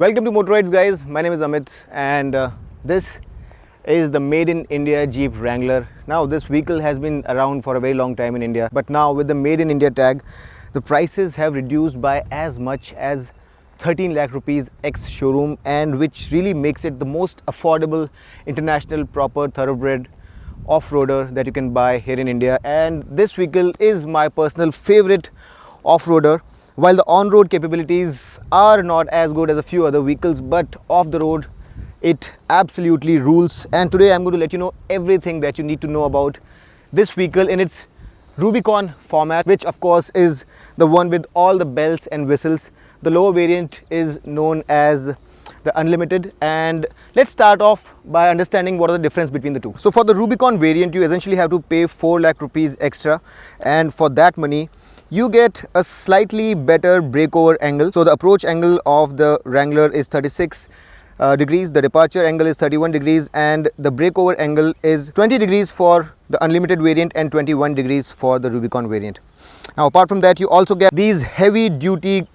Welcome to Motorides guys, my name is Amit and this is the Made in India Jeep Wrangler. Now this vehicle has been around for a very long time in India, but now with the Made in India tag, the prices have reduced by as much as 13 lakh rupees ex showroom, and which really makes it the most affordable international proper thoroughbred off-roader that you can buy here in India. And this vehicle is my personal favorite off-roader. While the on-road capabilities are not as good as a few other vehicles, but off the road it absolutely rules. And today I'm going to let you know everything that you need to know about this vehicle in its Rubicon format, which of course is the one with all the bells and whistles. The lower variant is known as the Unlimited, and let's start off by understanding what are the difference between the two. So for the Rubicon variant, you essentially have to pay 4 lakh rupees extra, and for that money you get a slightly better breakover angle. So the approach angle of the Wrangler is 36 degrees, the departure angle is 31 degrees, and the breakover angle is 20 degrees for the Unlimited variant and 21 degrees for the Rubicon variant. Now apart from that, you also get these heavy duty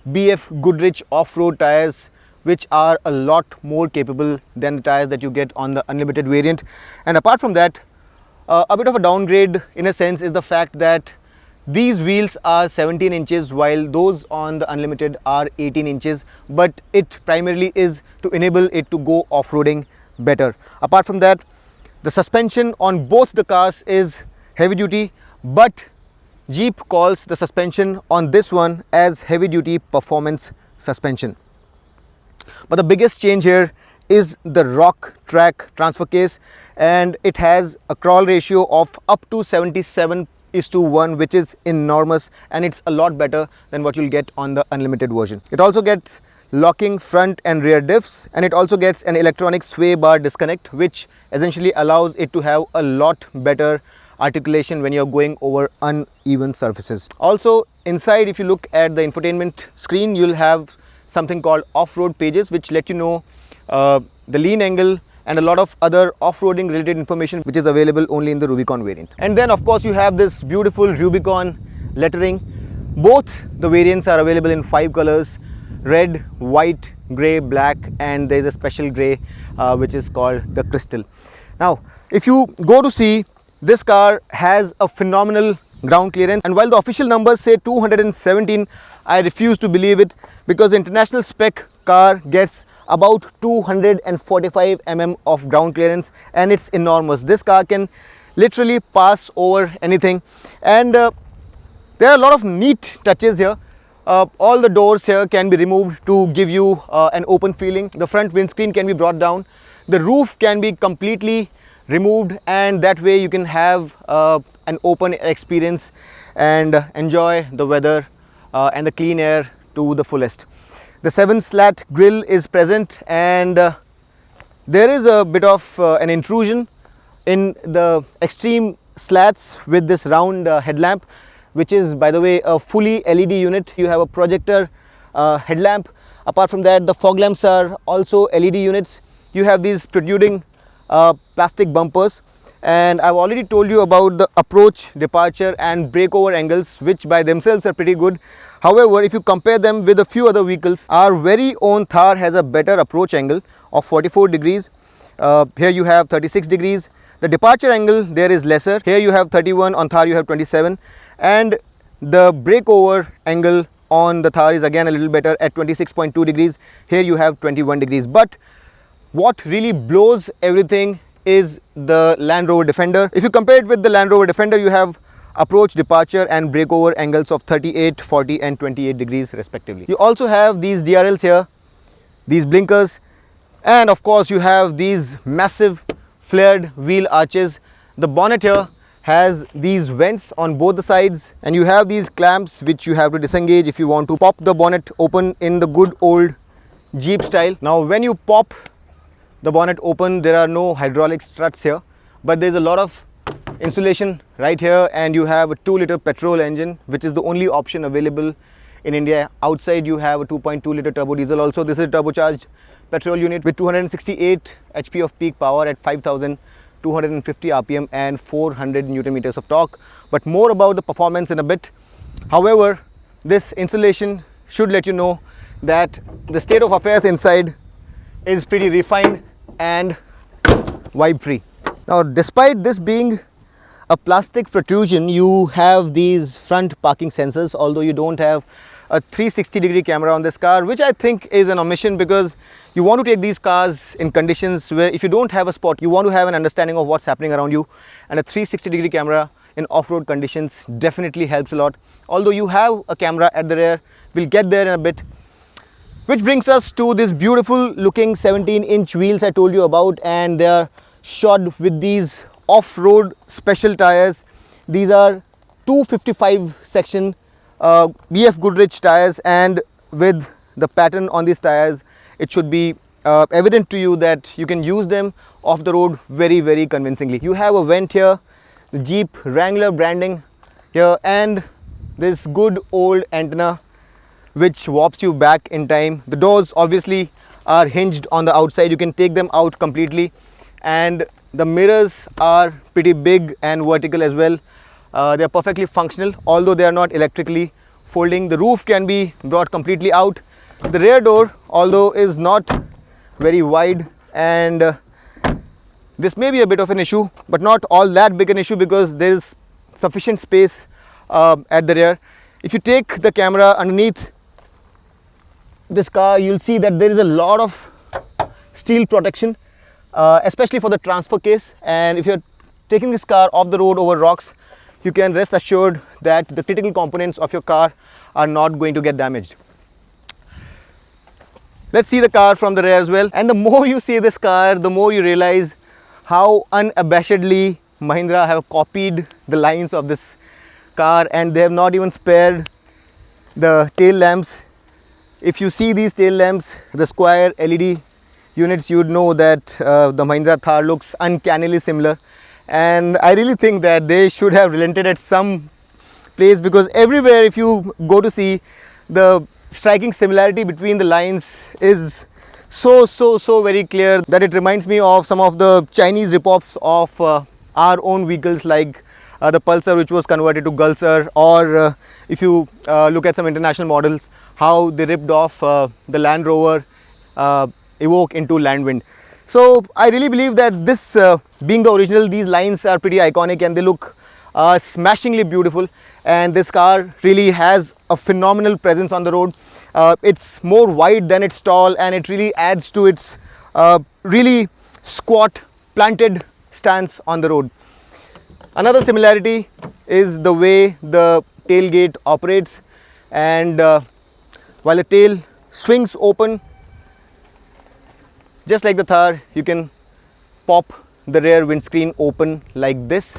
BF Goodrich off-road tires, which are a lot more capable than the tires that you get on the Unlimited variant. And apart from that, a bit of a downgrade in a sense is the fact that these wheels are 17 inches while those on the Unlimited are 18 inches, but it primarily is to enable it to go off-roading better. Apart from that, the suspension on both the cars is heavy duty, but Jeep calls the suspension on this one as heavy duty performance suspension. But the biggest change here is the Rock Track transfer case, and it has a crawl ratio of up to 77:1, which is enormous, and it's a lot better than what you'll get on the Unlimited version. It also gets locking front and rear diffs, and it also gets an electronic sway bar disconnect, which essentially allows it to have a lot better articulation when you're going over uneven surfaces. Also inside, if you look at the infotainment screen, you'll have something called off-road pages, which let you know the lean angle and a lot of other off-roading related information, which is available only in the Rubicon variant. And then of course you have this beautiful Rubicon lettering. Both the variants are available in 5 colors: red, white, grey, black, and there is a special grey which is called the Crystal. Now if you go to see, this car has a phenomenal ground clearance, and while the official numbers say 217, I refuse to believe it, because the international spec car gets about 245 mm of ground clearance, and it's enormous. This car can literally pass over anything, and there are a lot of neat touches here. All the doors here can be removed to give you an open feeling. The front windscreen can be brought down. The roof can be completely removed, and that way you can have an open experience and enjoy the weather and the clean air to the fullest. The 7-slat grille is present, and there is a bit of an intrusion in the extreme slats with this round headlamp, which is, by the way, a fully LED unit. You have a projector headlamp. Apart from that, the fog lamps are also LED units. You have these protruding plastic bumpers, and I've already told you about the approach, departure and breakover angles, which by themselves are pretty good. However, if you compare them with a few other vehicles, our very own Thar has a better approach angle of 44 degrees. Here you have 36 degrees. The departure angle there is lesser. Here you have 31, on Thar you have 27, and the breakover angle on the Thar is again a little better at 26.2 degrees. Here you have 21 degrees. But what really blows everything is the Land Rover Defender. If you compare it with the Land Rover Defender, you have approach, departure and breakover angles of 38, 40 and 28 degrees respectively. You also have these DRLs here, these blinkers, and of course you have these massive flared wheel arches. The bonnet here has these vents on both the sides, and you have these clamps which you have to disengage if you want to pop the bonnet open in the good old Jeep style. Now when you pop the bonnet open, there are no hydraulic struts here, but there is a lot of insulation right here, and you have a 2-liter petrol engine, which is the only option available in India. Outside you have a 2.2-liter turbo diesel. Also this is a turbocharged petrol unit with 268 HP of peak power at 5,250 RPM and 400 Newton meters of torque. But more about the performance in a bit. However, this insulation should let you know that the state of affairs inside is pretty refined and vibe free. Now, despite this being a plastic protrusion, you have these front parking sensors, although you don't have a 360-degree camera on this car, which I think is an omission, because you want to take these cars in conditions where if you don't have a spot, you want to have an understanding of what's happening around you, and a 360-degree camera in off-road conditions definitely helps a lot. Although you have a camera at the rear, we'll get there in a bit. Which brings us to this beautiful looking 17-inch wheels I told you about, and they are shod with these off-road special tires. These are 255 section BF Goodrich tires, and with the pattern on these tires, it should be evident to you that you can use them off the road very, very convincingly. You have a vent here, the Jeep Wrangler branding here, and this good old antenna which warps you back in time. The doors obviously are hinged on the outside. You can take them out completely, and the mirrors are pretty big and vertical as well. They are perfectly functional, although they are not electrically folding. The roof can be brought completely out. The rear door, although is not very wide, and this may be a bit of an issue, but not all that big an issue, because there is sufficient space at the rear. If you take the camera underneath this car, you'll see that there is a lot of steel protection, especially for the transfer case. And if you're taking this car off the road over rocks, you can rest assured that the critical components of your car are not going to get damaged. Let's see the car from the rear as well. And the more you see this car, the more you realize how unabashedly Mahindra have copied the lines of this car, and they have not even spared the tail lamps. If you see these tail lamps, the square LED units, you would know that the Mahindra Thar looks uncannily similar. And I really think that they should have relented at some place, because everywhere if you go to see, the striking similarity between the lines is so very clear that it reminds me of some of the Chinese rip-offs of our own vehicles, like the Pulsar, which was converted to Gulsar, or if you look at some international models, how they ripped off the Land Rover Evoque into Landwind. So I really believe that this being the original, these lines are pretty iconic and they look smashingly beautiful, and this car really has a phenomenal presence on the road. It's more wide than it's tall, and it really adds to its really squat, planted stance on the road. Another similarity is the way the tailgate operates, and while the tail swings open, just like the Thar, you can pop the rear windscreen open like this,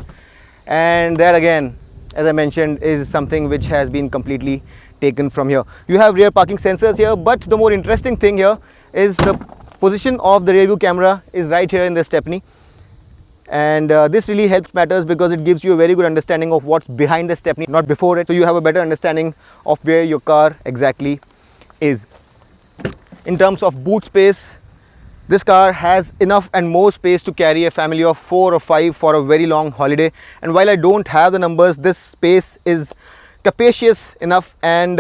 and that again, as I mentioned, is something which has been completely taken from here. You have rear parking sensors here, but the more interesting thing here is the position of the rear view camera is right here in the stepney. And this really helps matters, because it gives you a very good understanding of what's behind the stepney, not before it. So you have a better understanding of where your car exactly is. In terms of boot space, this car has enough and more space to carry a family of 4 or 5 for a very long holiday. And while I don't have the numbers, this space is capacious enough, and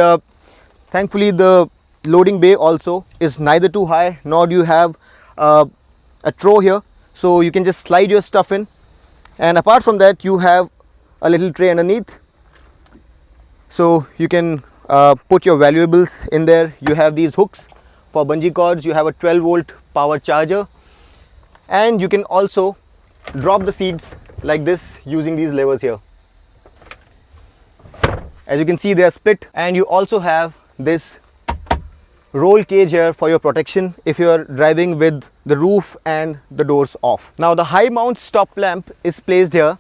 thankfully the loading bay also is neither too high, nor do you have a throw here. So you can just slide your stuff in, and apart from that, you have a little tray underneath, so you can put your valuables in there. You have these hooks for bungee cords, you have a 12-volt power charger, and you can also drop the seats like this using these levers here. As you can see, they are split, and you also have this roll cage here for your protection if you are driving with the roof and the doors off. Now the high mount stop lamp is placed here,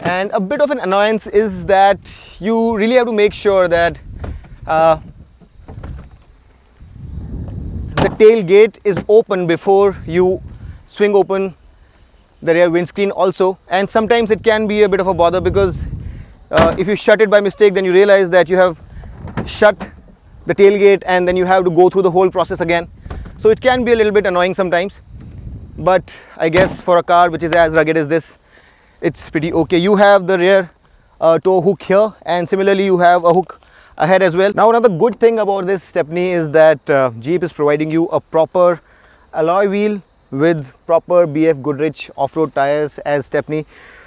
and a bit of an annoyance is that you really have to make sure that the tailgate is open before you swing open the rear windscreen also. And sometimes it can be a bit of a bother, because if you shut it by mistake, then you realize that you have shut the tailgate and then you have to go through the whole process again. So it can be a little bit annoying sometimes, but I guess for a car which is as rugged as this, it's pretty okay. You have the rear tow hook here, and similarly you have a hook ahead as well. Now another good thing about this Stepney is that Jeep is providing you a proper alloy wheel with proper BF Goodrich off-road tires as Stepney,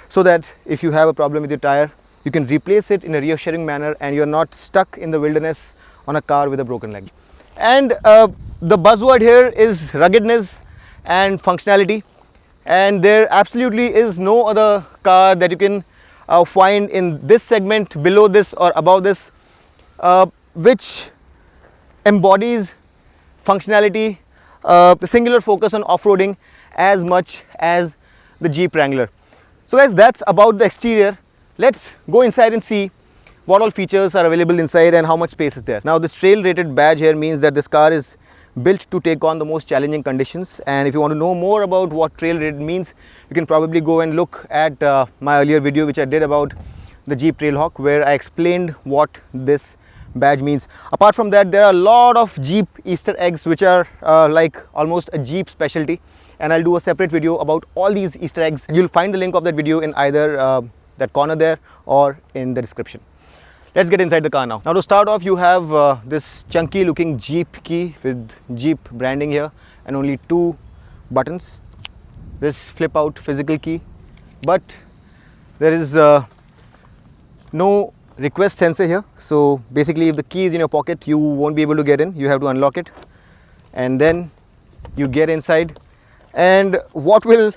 so that if you have a problem with your tire, you can replace it in a reassuring manner and you're not stuck in the wilderness on a car with a broken leg. And the buzzword here is ruggedness and functionality, and there absolutely is no other car that you can find in this segment, below this or above this, which embodies functionality, the singular focus on off-roading as much as the Jeep Wrangler. So guys, that's about the exterior. Let's go inside and see what all features are available inside and how much space is there. Now this trail rated badge here means that this car is built to take on the most challenging conditions, and if you want to know more about what trail rated means, you can probably go and look at my earlier video which I did about the Jeep Trailhawk, where I explained what this badge means. Apart from that, there are a lot of Jeep Easter eggs which are like almost a Jeep specialty, and I'll do a separate video about all these Easter eggs. You'll find the link of that video in either that corner there or in the description. Let's get inside the car now. Now to start off, you have this chunky looking Jeep key with Jeep branding here and only 2 buttons. This flip out physical key, but there is no request sensor here. So basically if the key is in your pocket, you won't be able to get in. You have to unlock it and then you get inside. And what will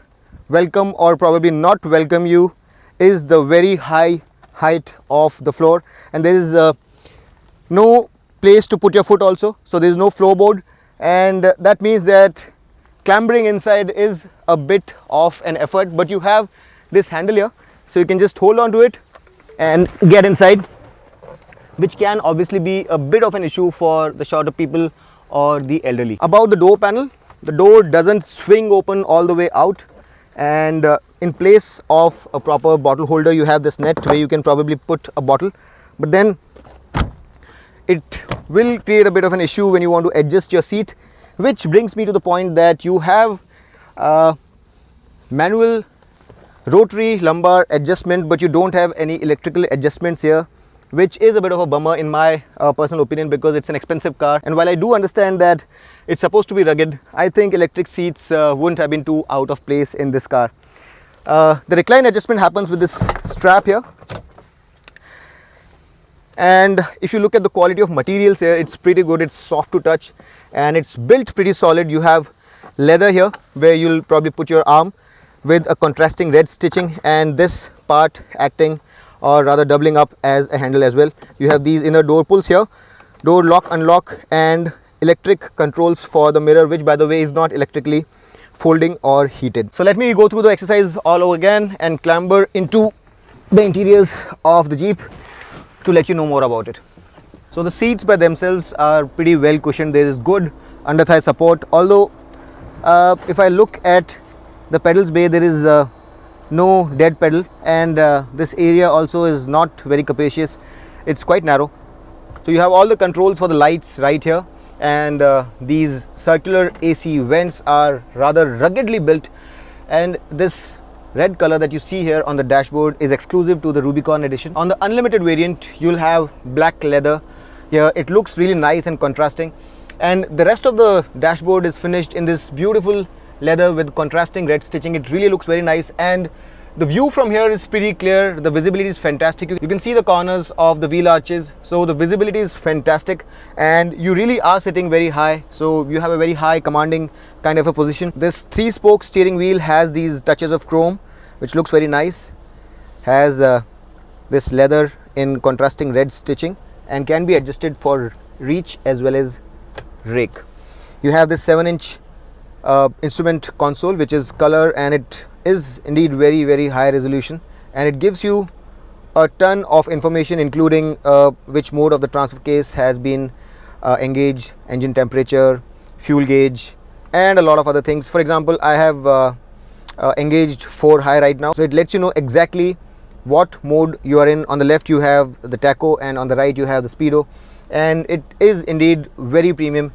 welcome or probably not welcome you is the very high height of the floor, and there is no place to put your foot also, so there is no floorboard, and that means that clambering inside is a bit of an effort. But you have this handle here, so you can just hold on to it and get inside, which can obviously be a bit of an issue for the shorter people or the elderly. About the door panel, the door doesn't swing open all the way out, and in place of a proper bottle holder, you have this net where you can probably put a bottle, but then it will create a bit of an issue when you want to adjust your seat, which brings me to the point that you have manual rotary lumbar adjustment, but you don't have any electrical adjustments here, which is a bit of a bummer in my personal opinion, because it's an expensive car. And while I do understand that it's supposed to be rugged, I think electric seats wouldn't have been too out of place in this car. The recline adjustment happens with this strap here, and if you look at the quality of materials here, it's pretty good. It's soft to touch and it's built pretty solid. You have leather here where you'll probably put your arm, with a contrasting red stitching, and this part acting or rather doubling up as a handle as well. You have these inner door pulls here, door lock, unlock, and electric controls for the mirror, which by the way is not electrically folding or heated. So let me go through the exercise all over again and clamber into the interiors of the Jeep to let you know more about it. So the seats by themselves are pretty well cushioned. There is good under thigh support, although if I look at the pedals bay, there is no dead pedal, and this area also is not very capacious. It's quite narrow. So you have all the controls for the lights right here, and these circular AC vents are rather ruggedly built, and this red color that you see here on the dashboard is exclusive to the Rubicon edition. On the unlimited variant, you'll have black leather here. It looks really nice and contrasting, and the rest of the dashboard is finished in this beautiful leather with contrasting red stitching. It really looks very nice, and the view from here is pretty clear. The visibility is fantastic. You can see the corners of the wheel arches, so the visibility is fantastic, and you really are sitting very high, so you have a very high commanding kind of a position. This 3-spoke steering wheel has these touches of chrome, which looks very nice. Has this leather in contrasting red stitching and can be adjusted for reach as well as rake. You have this 7-inch instrument console, which is color, and it is indeed very high resolution, and it gives you a ton of information, including which mode of the transfer case has been engaged, engine temperature, fuel gauge, and a lot of other things. For example, I have engaged 4 high right now, so it lets you know exactly what mode you are in. On the left you have the tacho, and on the right you have the speedo, and it is indeed very premium.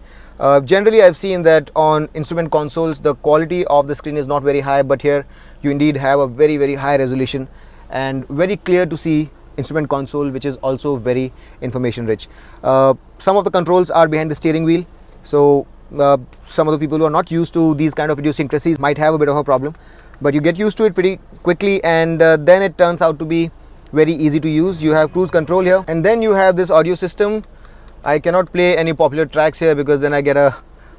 Generally I've seen that on instrument consoles the quality of the screen is not very high, but here you indeed have a very high resolution and very clear to see instrument console, which is also very information rich. Some of the controls are behind the steering wheel, so some of the people who are not used to these kind of idiosyncrasies might have a bit of a problem, but you get used to it pretty quickly, and then it turns out to be very easy to use. You have cruise control here, and then you have this audio system. I cannot play any popular tracks here because then I get a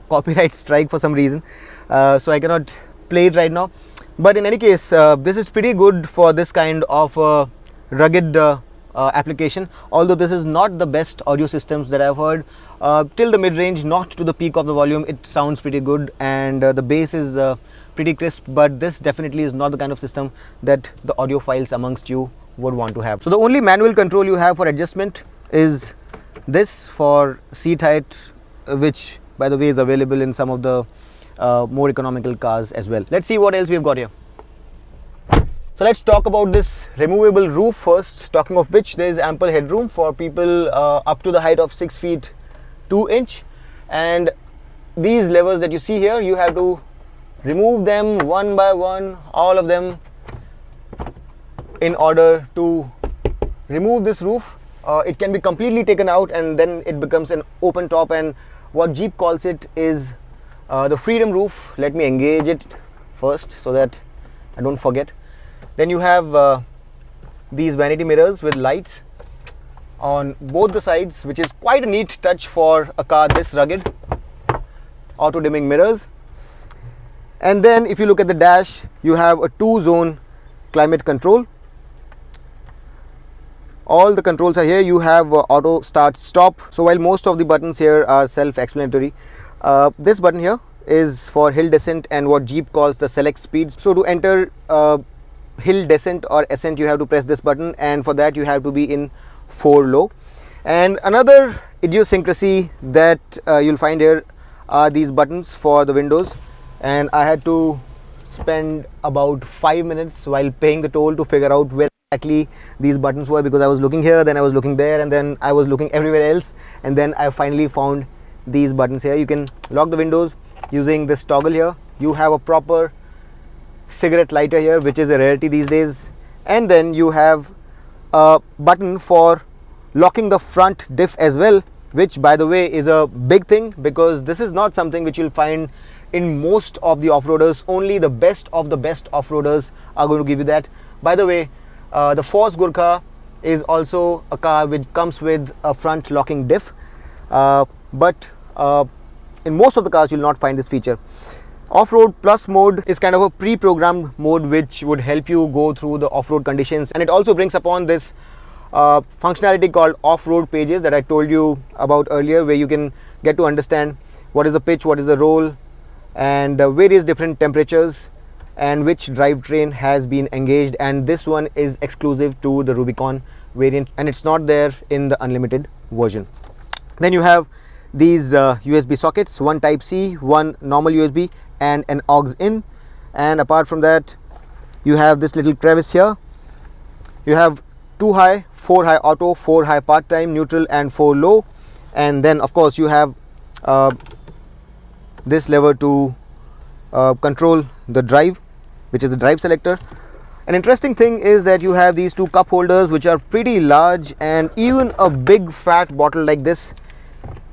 copyright strike for some reason, so I cannot play it right now. But in any case, this is pretty good for this kind of rugged application, although this is not the best audio systems that I've heard. Till the mid-range, not to the peak of the volume, it sounds pretty good, and the bass is pretty crisp, but this definitely is not the kind of system that the audiophiles amongst you would want to have. So the only manual control you have for adjustment is this for seat height, which by the way is available in some of the more economical cars as well. Let's see what else we've got here. So let's talk about this removable roof first, talking of which there is ample headroom for people up to the height of 6 feet 2 inch, and these levers that you see here, you have to remove them one by one, all of them, in order to remove this roof. It can be completely taken out and then it becomes an open top, and what Jeep calls it is the freedom roof. Let me engage it first so that I don't forget. Then you have these vanity mirrors with lights on both the sides, which is quite a neat touch for a car this rugged. Auto dimming mirrors, and then if you look at the dash, you have a 2-zone climate control. All the controls are here. You have auto start stop. So while most of the buttons here are self-explanatory, this button here is for hill descent and what Jeep calls the select speed. So to enter hill descent or ascent, you have to press this button, and for that you have to be in 4 low. And another idiosyncrasy that you'll find here are these buttons for the windows, and I had to spend about 5 minutes while paying the toll to figure out where exactly these buttons were, because I was looking here, then I was looking there, and then I was looking everywhere else, and then I finally found these buttons here. You can lock the windows using this toggle here. You have a proper cigarette lighter here, which is a rarity these days, and then you have a button for locking the front diff as well, which by the way is a big thing, because this is not something which you'll find in most of the off-roaders. Only the best of the best off-roaders are going to give you that. By the way, the Force Gurkha is also a car which comes with a front locking diff, but in most of the cars you'll not find this feature. Off-road plus mode is kind of a pre-programmed mode which would help you go through the off-road conditions, and it also brings upon this functionality called off-road pages that I told you about earlier, where you can get to understand what is the pitch, what is the roll, and various different temperatures, and which drivetrain has been engaged. And this one is exclusive to the Rubicon variant, and it's not there in the unlimited version. Then you have these USB sockets, one type C, one normal USB, and an aux in. And apart from that, you have this little crevice here. You have 2 high, 4 high auto, 4 high part-time, neutral, and 4 low. And then of course you have this lever to control the drive, which is the drive selector. An interesting thing is that you have these 2 cup holders which are pretty large, and even a big fat bottle like this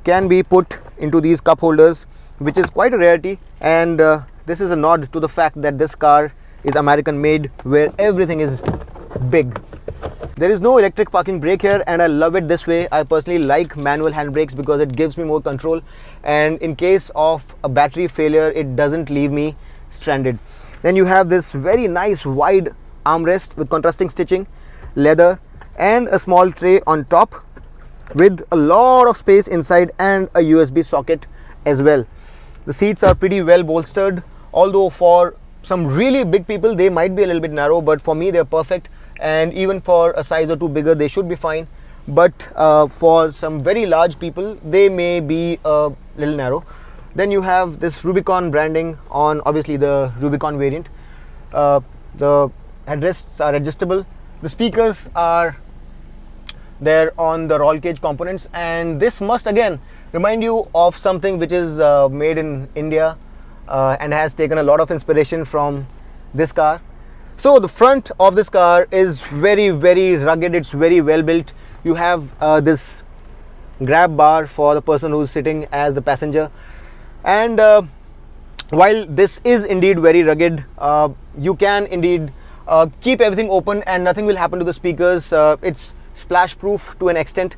can be put into these cup holders, which is quite a rarity. And this is a nod to the fact that this car is American made, where everything is big. There is no electric parking brake here, and I love it this way. I personally like manual handbrakes because it gives me more control, and in case of a battery failure it doesn't leave me stranded. Then you have this very nice wide armrest with contrasting stitching, leather, and a small tray on top with a lot of space inside, and a USB socket as well. The seats are pretty well bolstered, although for some really big people they might be a little bit narrow, but for me they're perfect, and even for a size or 2 bigger they should be fine. But for some very large people they may be a little narrow. Then you have this Rubicon branding on obviously the Rubicon variant. The headrests are adjustable. The speakers are there on the roll cage components, and this must again remind you of something which is made in India and has taken a lot of inspiration from this car. So the front of this car is very rugged. It's very well built. You have this grab bar for the person who's sitting as the passenger, and while this is indeed very rugged, you can indeed keep everything open and nothing will happen to the speakers. It's splash proof to an extent.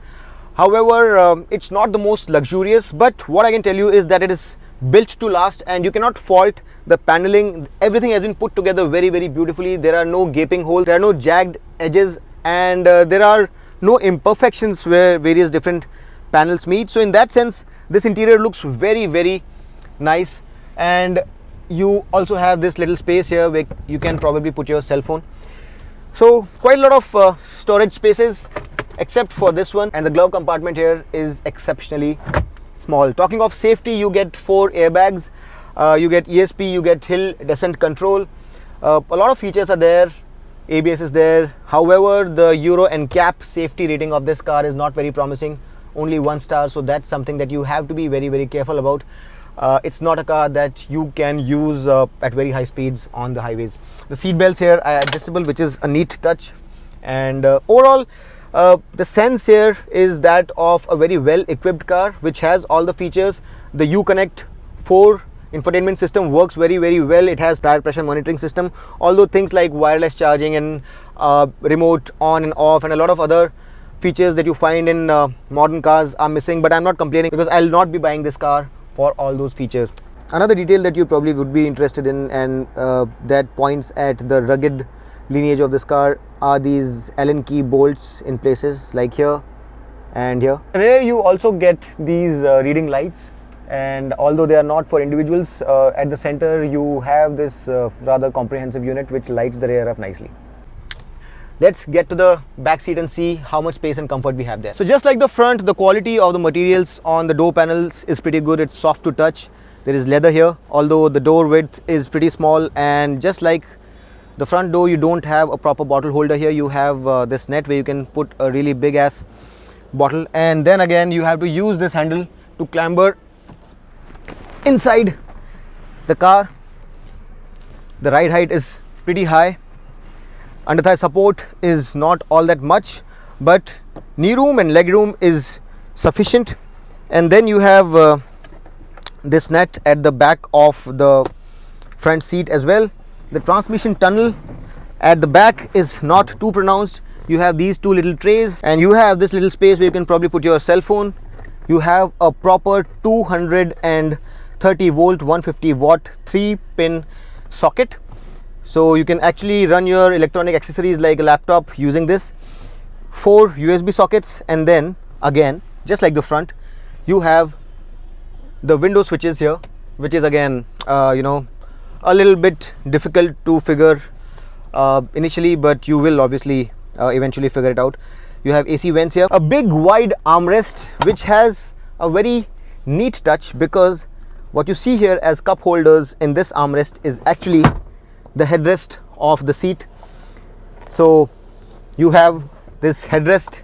However, it's not the most luxurious, but what I can tell you is that it is built to last, and you cannot fault the paneling. Everything has been put together very beautifully. There are no gaping holes, there are no jagged edges, and there are no imperfections where various different panels meet. So in that sense, this interior looks very nice. And you also have this little space here where you can probably put your cell phone. So quite a lot of storage spaces, except for this one, and the glove compartment here is exceptionally small. Talking of safety, you get 4 airbags, you get ESP, you get hill descent control. A lot of features are there. ABS is there. However, the Euro NCAP safety rating of this car is not very promising, only 1 star. So that's something that you have to be very careful about. It's not a car that you can use at very high speeds on the highways. The seat belts here are adjustable, which is a neat touch. And overall, the sense here is that of a very well equipped car which has all the features. The Uconnect 4 infotainment system works very well. It has tire pressure monitoring system, although things like wireless charging and remote on and off and a lot of other features that you find in modern cars are missing. But I'm not complaining, because I'll not be buying this car for all those features. Another detail that you probably would be interested in, and that points at the rugged lineage of this car, are these Allen key bolts in places like here and here. Rear you also get these reading lights, and although they are not for individuals, at the center you have this rather comprehensive unit which lights the rear up nicely. Let's get to the back seat and see how much space and comfort we have there. So just like the front, the quality of the materials on the door panels is pretty good. It's soft to touch. There is leather here, although the door width is pretty small, and just like the front door, you don't have a proper bottle holder here. You have this net where you can put a really big ass bottle, and then again you have to use this handle to clamber inside the car. The ride height is pretty high. Under thigh support is not all that much, but knee room and leg room is sufficient. And then you have this net at the back of the front seat as well. The transmission tunnel at the back is not too pronounced. You have these 2 little trays, and you have this little space where you can probably put your cell phone. You have a proper 230 volt 150 watt 3-pin socket, so you can actually run your electronic accessories like a laptop using this. 4 USB sockets, and then again, just like the front, you have the window switches here, which is again a little bit difficult to figure initially, but you will obviously eventually figure it out. You have AC vents here, a big wide armrest which has a very neat touch, because what you see here as cup holders in this armrest is actually the headrest of the seat. So you have this headrest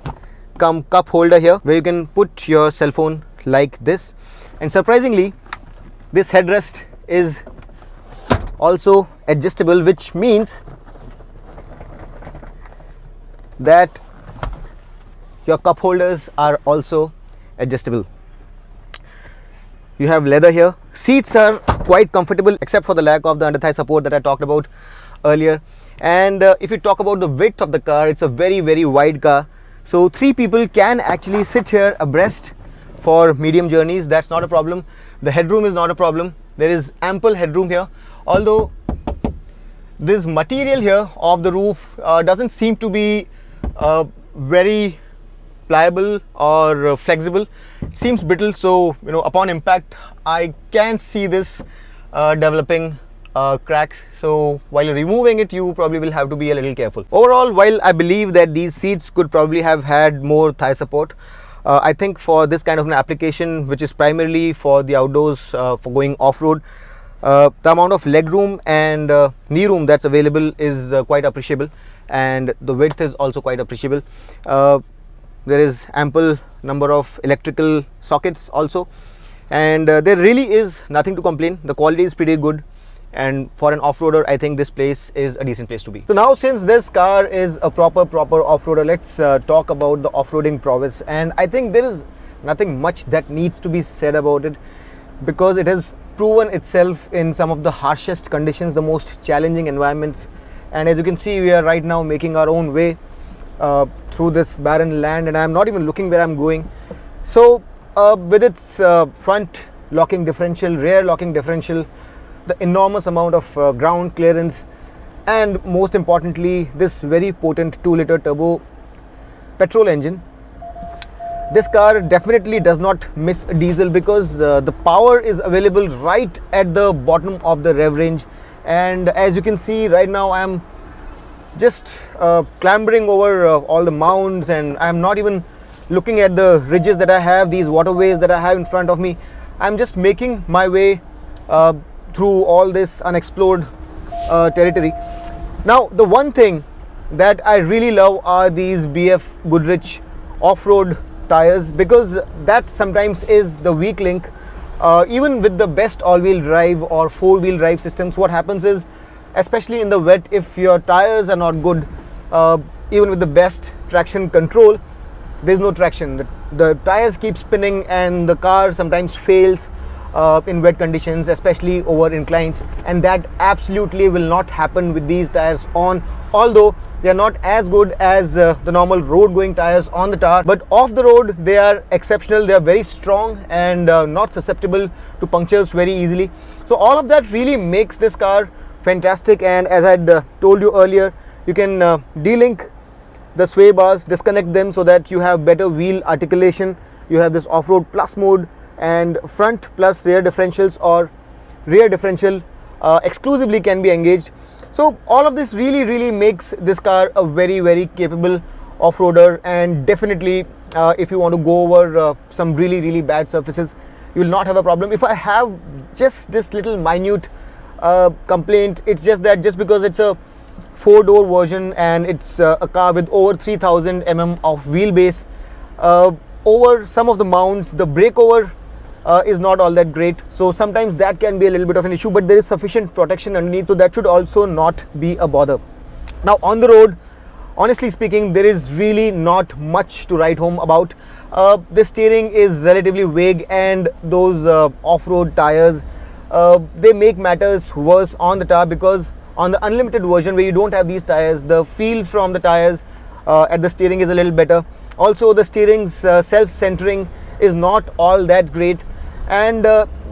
come cup holder here where you can put your cell phone like this, and surprisingly this headrest is also adjustable, which means that your cup holders are also adjustable. You have leather here. Seats are quite comfortable except for the lack of the under thigh support that I talked about earlier. And if you talk about the width of the car, it's a very wide car, so 3 people can actually sit here abreast for medium journeys. That's not a problem. The headroom is not a problem. There is ample headroom here, although this material here of the roof doesn't seem to be very pliable or flexible. It seems brittle, so upon impact I can see this developing cracks. So while removing it, you probably will have to be a little careful. Overall, while I believe that these seats could probably have had more thigh support, I think for this kind of an application, which is primarily for the outdoors, for going off-road, the amount of leg room and knee room that's available is quite appreciable, and the width is also quite appreciable. There is ample number of electrical sockets also, and there really is nothing to complain. The quality is pretty good, and for an off-roader, I think this place is a decent place to be. So now, since this car is a proper off-roader, let's talk about the off-roading prowess. And I think there is nothing much that needs to be said about it, because it has proven itself in some of the harshest conditions, the most challenging environments. And as you can see, we are right now making our own way through this barren land, and I'm not even looking where I'm going. So with its front locking differential, rear locking differential, the enormous amount of ground clearance, and most importantly, this very potent 2-liter turbo petrol engine, this car definitely does not miss a diesel, because the power is available right at the bottom of the rev range. And as you can see right now, I am just clambering over all the mounds, and I am not even looking at the ridges that I have, these waterways that I have in front of me. I'm just making my way through all this unexplored territory. Now, the one thing that I really love are these BF Goodrich off-road tires, because that sometimes is the weak link. Even with the best all-wheel drive or four-wheel drive systems, what happens is, especially in the wet, if your tires are not good, even with the best traction control, there's no traction. The tires keep spinning, and the car sometimes fails in wet conditions, especially over inclines, and that absolutely will not happen with these tires on. Although they are not as good as the normal road going tires on the tar, but off the road they are exceptional. They are very strong and not susceptible to punctures very easily. So all of that really makes this car fantastic. And as I told you earlier, you can de-link the sway bars, disconnect them so that you have better wheel articulation. You have this off-road plus mode, and front plus rear differentials or rear differential exclusively can be engaged. So all of this really makes this car a very capable off-roader. And definitely if you want to go over some really bad surfaces, you will not have a problem. If I have just this little minute complaint, it's just that just because it's a 4-door version and it's a car with over 3000 mm of wheelbase, over some of the mounts the breakover is not all that great, so sometimes that can be a little bit of an issue, but there is sufficient protection underneath, so that should also not be a bother. Now on the road, honestly speaking, there is really not much to write home about. The steering is relatively vague, and those off-road tires, they make matters worse on the tar, because on the unlimited version where you don't have these tires, the feel from the tires at the steering is a little better. Also, the steering's self-centering is not all that great, and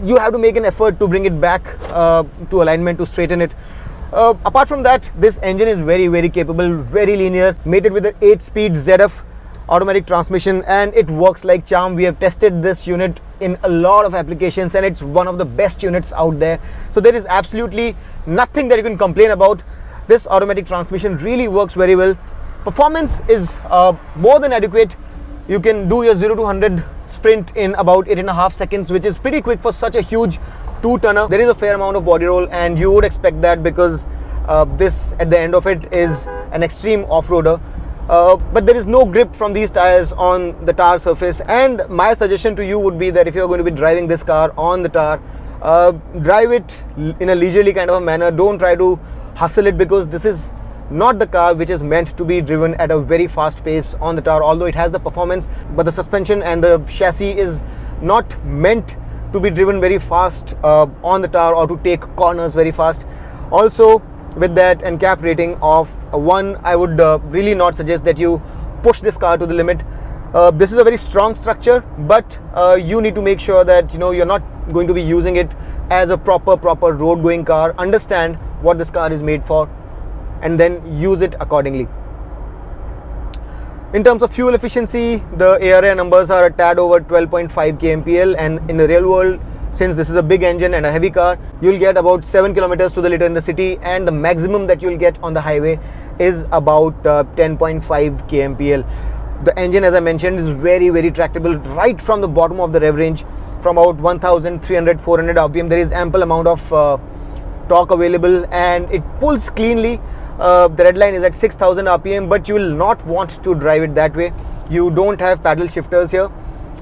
you have to make an effort to bring it back to alignment, to straighten it. Apart from that, this engine is very capable, very linear, mated with an 8-speed ZF automatic transmission, and it works like charm. We have tested this unit in a lot of applications, and it's one of the best units out there. So there is absolutely nothing that you can complain about. This automatic transmission really works very well. Performance is more than adequate. You can do your 0 to 100 sprint in about 8.5 seconds, which is pretty quick for such a huge 2-tonner. There is a fair amount of body roll, and you would expect that, because this at the end of it is an extreme off-roader. But there is no grip from these tires on the tar surface, and my suggestion to you would be that if you're going to be driving this car on the tar, drive it in a leisurely kind of a manner. Don't try to hustle it, because this is not the car which is meant to be driven at a very fast pace on the tar. Although it has the performance, but the suspension and the chassis is not meant to be driven very fast on the tar, or to take corners very fast. Also, with that NCAP rating of 1, I would really not suggest that you push this car to the limit. This is a very strong structure, but you need to make sure that you're not going to be using it as a proper road going car. Understand what this car is made for, and then use it accordingly. In terms of fuel efficiency, the ARA numbers are a tad over 12.5 kmpl, and in the real world, since this is a big engine and a heavy car, you'll get about 7 kilometers to the liter in the city, and the maximum that you'll get on the highway is about 10.5 kmpl. The engine, as I mentioned, is very tractable right from the bottom of the rev range, from about 1300-400 rpm. There is ample amount of torque available, and it pulls cleanly. The red line is at 6000 rpm, but you will not want to drive it that way. You don't have paddle shifters here,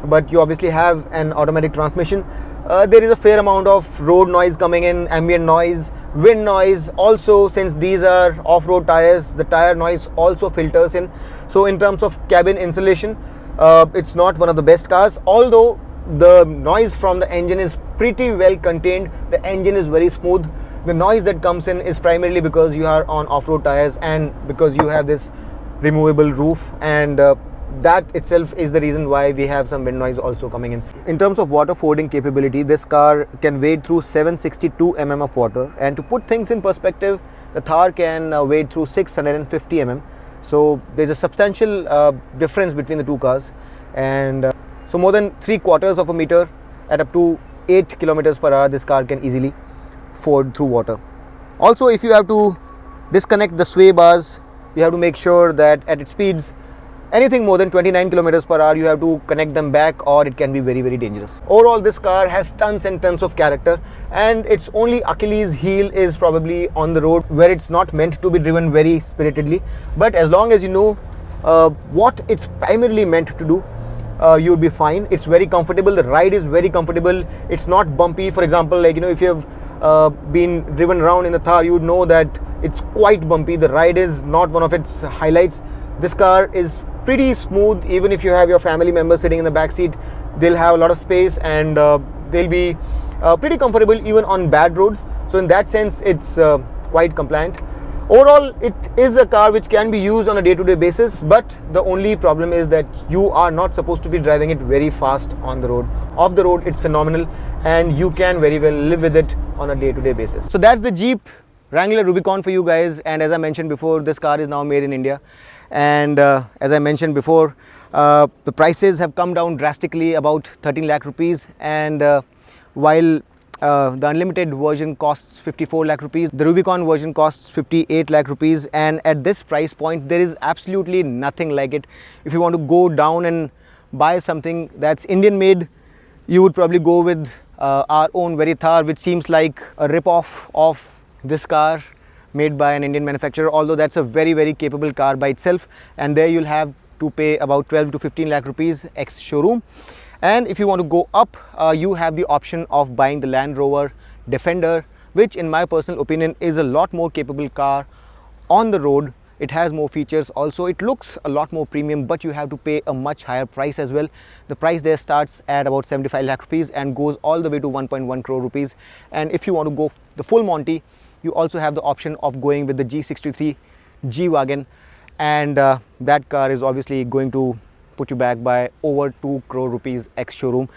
but you obviously have an automatic transmission. There is a fair amount of road noise coming in, ambient noise, wind noise. Also, since these are off-road tires, the tire noise also filters in. So in terms of cabin insulation, it's not one of the best cars, although the noise from the engine is pretty well contained. The engine is very smooth. The noise that comes in is primarily because you are on off-road tires and because you have this removable roof, and that itself is the reason why we have some wind noise also coming in. In terms of water fording capability, this car can wade through 762 mm of water, and to put things in perspective, the Thar can wade through 650 mm. So there's a substantial difference between the two cars, and so more than 3/4 of a meter at up to 8 kilometers per hour, this car can easily ford through water. Also, if you have to disconnect the sway bars, you have to make sure that at its speeds, anything more than 29 kilometers per hour, you have to connect them back, or it can be very, very dangerous. Overall, this car has tons and tons of character, and its only Achilles heel is probably on the road, where it's not meant to be driven very spiritedly. But as long as you know what it's primarily meant to do, you'll be fine. It's very comfortable. The ride is very comfortable. It's not bumpy. For example, like, if you have been driven around in the Thar, you would know that it's quite bumpy. The ride is not one of its highlights. This car is pretty smooth. Even if you have your family members sitting in the back seat, they'll have a lot of space, and they'll be pretty comfortable even on bad roads. So in that sense, it's quite compliant. Overall, it is a car which can be used on a day-to-day basis, but the only problem is that you are not supposed to be driving it very fast on the road. Off the road, it's phenomenal, and you can very well live with it on a day-to-day basis. So that's the Jeep Wrangler Rubicon for you guys, and as I mentioned before, this car is now made in India. And as I mentioned before, the prices have come down drastically, about 13 lakh rupees, and while the unlimited version costs 54 lakh rupees, the Rubicon version costs 58 lakh rupees, and at this price point there is absolutely nothing like it. If you want to go down and buy something that's Indian made, you would probably go with our own Thar, which seems like a rip-off of this car made by an Indian manufacturer, although that's a very, very capable car by itself, and there you'll have to pay about 12 to 15 lakh rupees ex showroom. And if you want to go up, you have the option of buying the Land Rover Defender, which in my personal opinion is a lot more capable car on the road. It has more features. Also, it looks a lot more premium, but you have to pay a much higher price as well. The price there starts at about 75 lakh rupees and goes all the way to 1.1 crore rupees. And if you want to go the full Monty, you also have the option of going with the G63 G-Wagon, and that car is obviously going to put you back by over 2 crore rupees ex showroom.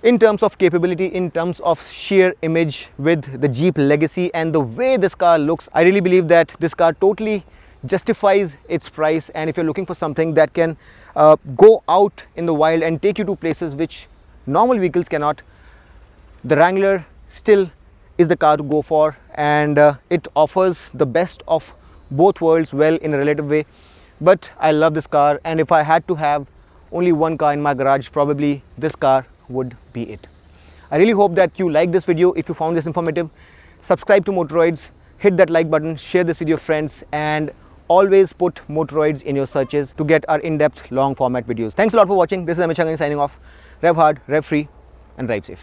In terms of capability, in terms of sheer image, with the Jeep legacy and the way this car looks, I really believe that this car totally justifies its price. And if you're looking for something that can go out in the wild and take you to places which normal vehicles cannot, the Wrangler still is the car to go for, and it offers the best of both worlds well in a relative way. But I love this car, and if I had to have only one car in my garage, probably this car would be it. I really hope that you like this video. If you found this informative, subscribe to Motoroids, hit that like button, share this with your friends, and always put Motoroids in your searches to get our in-depth long format videos. Thanks a lot for watching. This is Amit Shangani signing off. Rev hard, rev free, and drive safe.